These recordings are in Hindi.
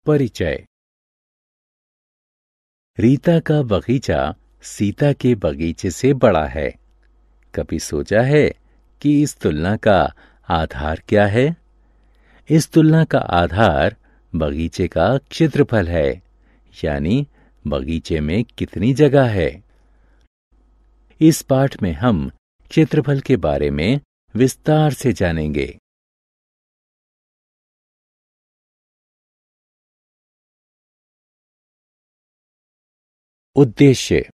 परिचय। रीता का बगीचा सीता के बगीचे से बड़ा है। कभी सोचा है कि इस तुलना का आधार क्या है? इस तुलना का आधार बगीचे का क्षेत्रफल है, यानी बगीचे में कितनी जगह है। इस पाठ में हम क्षेत्रफल के बारे में विस्तार से जानेंगे। उद्देश्य।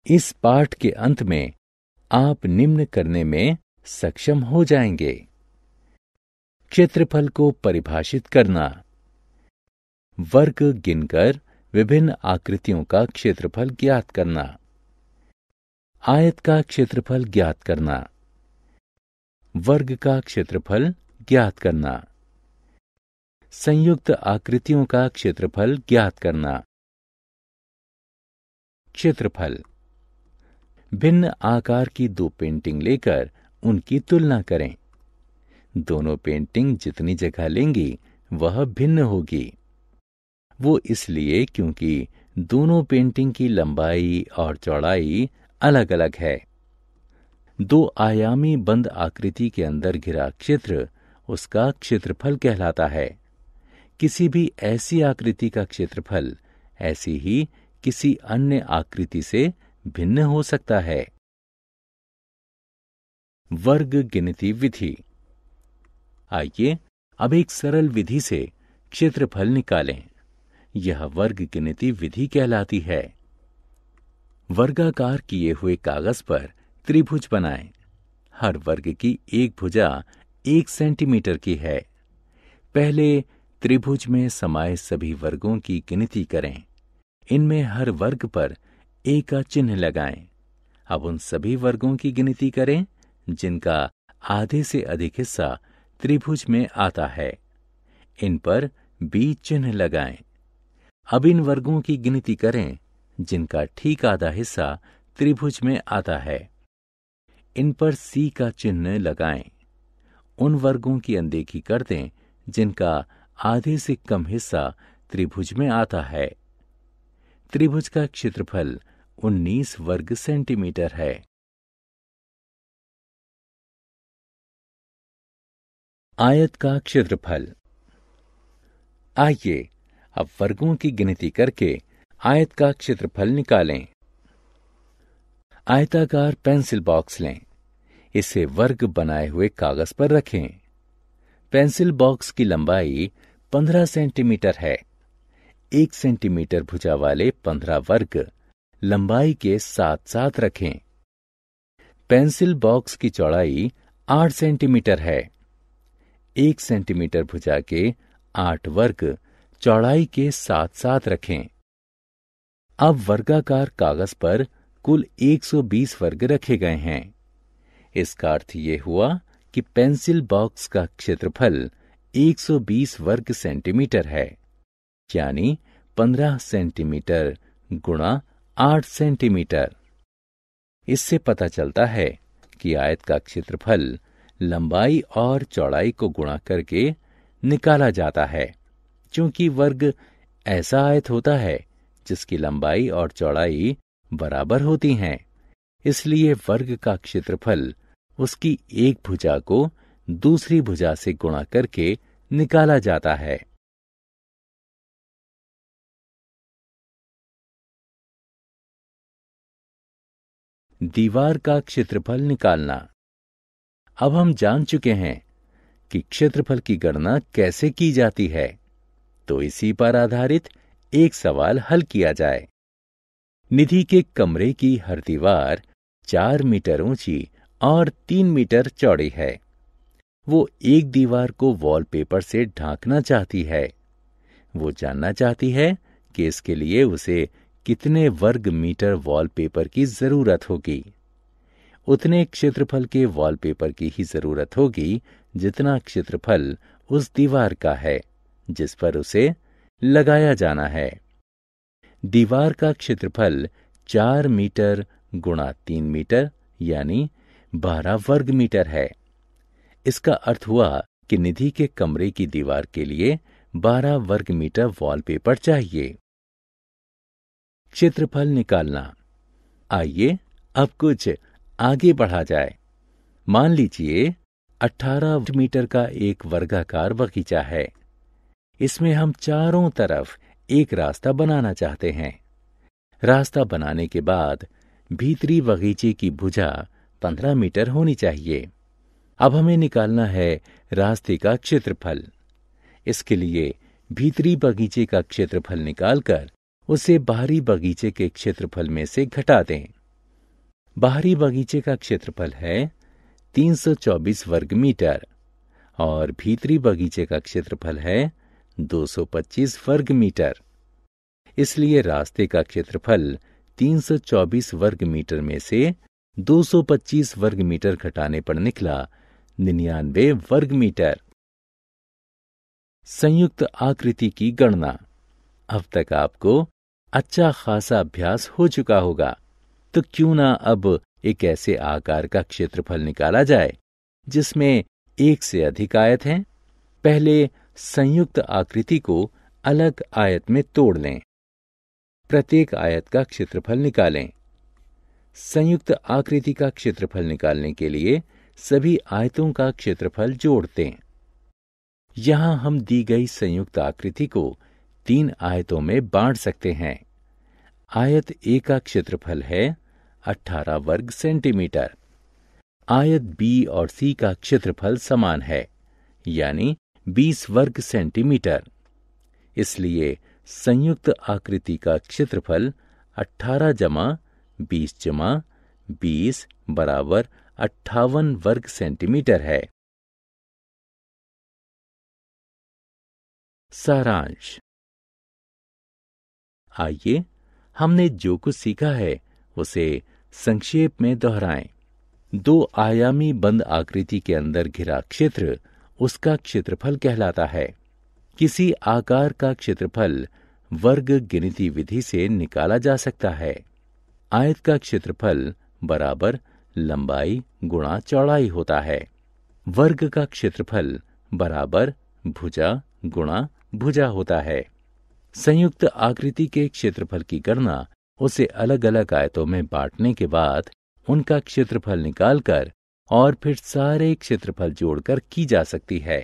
इस पाठ के अंत में आप निम्न करने में सक्षम हो जाएंगे। क्षेत्रफल को परिभाषित करना, वर्ग गिनकर विभिन्न आकृतियों का क्षेत्रफल ज्ञात करना, आयत का क्षेत्रफल ज्ञात करना, वर्ग का क्षेत्रफल ज्ञात करना, संयुक्त आकृतियों का क्षेत्रफल ज्ञात करना। क्षेत्रफल। भिन्न आकार की दो पेंटिंग लेकर उनकी तुलना करें। दोनों पेंटिंग जितनी जगह लेंगी वह भिन्न होगी। वो इसलिए क्योंकि दोनों पेंटिंग की लंबाई और चौड़ाई अलग अलग है। दो आयामी बंद आकृति के अंदर घिरा क्षेत्र उसका क्षेत्रफल कहलाता है। किसी भी ऐसी आकृति का क्षेत्रफल ऐसी ही किसी अन्य आकृति से भिन्न हो सकता है। वर्ग गिनती विधि। आइए अब एक सरल विधि से क्षेत्रफल निकालें। यह वर्ग गिनती विधि कहलाती है। वर्गाकार किए हुए कागज पर त्रिभुज बनाएं। हर वर्ग की एक भुजा 1 सेंटीमीटर की है। पहले त्रिभुज में समाये सभी वर्गों की गिनती करें। इनमें हर वर्ग पर A का चिन्ह लगाएं। अब उन सभी वर्गों की गिनती करें जिनका आधे से अधिक हिस्सा त्रिभुज में आता है। इन पर B चिन्ह लगाएं। अब इन वर्गों की गिनती करें जिनका ठीक आधा हिस्सा त्रिभुज में आता है। इन पर C का चिन्ह लगाएं। उन वर्गों की अनदेखी कर दें जिनका आधे से कम हिस्सा त्रिभुज में आता है। त्रिभुज का क्षेत्रफल 19 वर्ग सेंटीमीटर है। आयत का क्षेत्रफल। आइए अब वर्गों की गिनती करके आयत का क्षेत्रफल निकालें। आयताकार पेंसिल बॉक्स लें। इसे वर्ग बनाए हुए कागज पर रखें। पेंसिल बॉक्स की लंबाई 15 सेंटीमीटर है। 1 सेंटीमीटर भुजा वाले 15 वर्ग लंबाई के साथ साथ रखें। पेंसिल बॉक्स की चौड़ाई 8 सेंटीमीटर है। 1 सेंटीमीटर भुजा के 8 वर्ग चौड़ाई के साथ साथ रखें। अब वर्गाकार कागज पर कुल 120 वर्ग रखे गए हैं। इसका अर्थ ये हुआ कि पेंसिल बॉक्स का क्षेत्रफल 120 वर्ग सेंटीमीटर है, यानी 15 सेंटीमीटर गुणा 8 सेंटीमीटर। इससे पता चलता है कि आयत का क्षेत्रफल लंबाई और चौड़ाई को गुणा करके निकाला जाता है। चूंकि वर्ग ऐसा आयत होता है जिसकी लंबाई और चौड़ाई बराबर होती हैं, इसलिए वर्ग का क्षेत्रफल उसकी एक भुजा को दूसरी भुजा से गुणा करके निकाला जाता है। दीवार का क्षेत्रफल निकालना। अब हम जान चुके हैं कि क्षेत्रफल की गणना कैसे की जाती है, तो इसी पर आधारित एक सवाल हल किया जाए। निधि के कमरे की हर दीवार 4 मीटर ऊंची और 3 मीटर चौड़ी है। वो एक दीवार को वॉलपेपर से ढांकना चाहती है। वो जानना चाहती है कि इसके लिए उसे कितने वर्ग मीटर वॉलपेपर की जरूरत होगी। उतने क्षेत्रफल के वॉलपेपर की ही जरूरत होगी जितना क्षेत्रफल उस दीवार का है जिस पर उसे लगाया जाना है। दीवार का क्षेत्रफल 4 मीटर गुणा 3 मीटर यानी 12 वर्ग मीटर है। इसका अर्थ हुआ कि निधि के कमरे की दीवार के लिए 12 वर्ग मीटर वॉलपेपर चाहिए। क्षेत्रफल निकालना। आइए अब कुछ आगे बढ़ा जाए। मान लीजिए 18 मीटर का एक वर्गाकार बगीचा है। इसमें हम चारों तरफ एक रास्ता बनाना चाहते हैं। रास्ता बनाने के बाद भीतरी बगीचे की भुजा 15 मीटर होनी चाहिए। अब हमें निकालना है रास्ते का क्षेत्रफल। इसके लिए भीतरी बगीचे का क्षेत्रफल निकालकर उसे बाहरी बगीचे के क्षेत्रफल में से घटा दें। बाहरी बगीचे का क्षेत्रफल है 324 वर्ग मीटर और भीतरी बगीचे का क्षेत्रफल है 225 वर्ग मीटर। इसलिए रास्ते का क्षेत्रफल 324 वर्ग मीटर में से 225 वर्ग मीटर घटाने पर निकला 99 वर्ग मीटर। संयुक्त आकृति की गणना। अब तक आपको अच्छा खासा अभ्यास हो चुका होगा, तो क्यों ना अब एक ऐसे आकार का क्षेत्रफल निकाला जाए जिसमें एक से अधिक आयत हैं। पहले संयुक्त आकृति को अलग आयत में तोड़ लें। प्रत्येक आयत का क्षेत्रफल निकालें। संयुक्त आकृति का क्षेत्रफल निकालने के लिए सभी आयतों का क्षेत्रफल जोड़ दें। यहां हम दी गई संयुक्त आकृति को 3 आयतों में बांट सकते हैं। आयत ए का क्षेत्रफल है 18 वर्ग सेंटीमीटर। आयत बी और सी का क्षेत्रफल समान है, यानी 20 वर्ग सेंटीमीटर। इसलिए संयुक्त आकृति का क्षेत्रफल 18 जमा 20 जमा 20 बराबर 58 वर्ग सेंटीमीटर है। सारांश। आइए हमने जो कुछ सीखा है उसे संक्षेप में दोहराएं। 2 आयामी बंद आकृति के अंदर घिरा क्षेत्र उसका क्षेत्रफल कहलाता है। किसी आकार का क्षेत्रफल वर्ग गिनती विधि से निकाला जा सकता है। आयत का क्षेत्रफल बराबर लंबाई गुणा चौड़ाई होता है। वर्ग का क्षेत्रफल बराबर भुजा गुणा भुजा होता है। संयुक्त आकृति के क्षेत्रफल की गणना उसे अलग अलग आयतों में बांटने के बाद उनका क्षेत्रफल निकालकर और फिर सारे क्षेत्रफल जोड़कर की जा सकती है।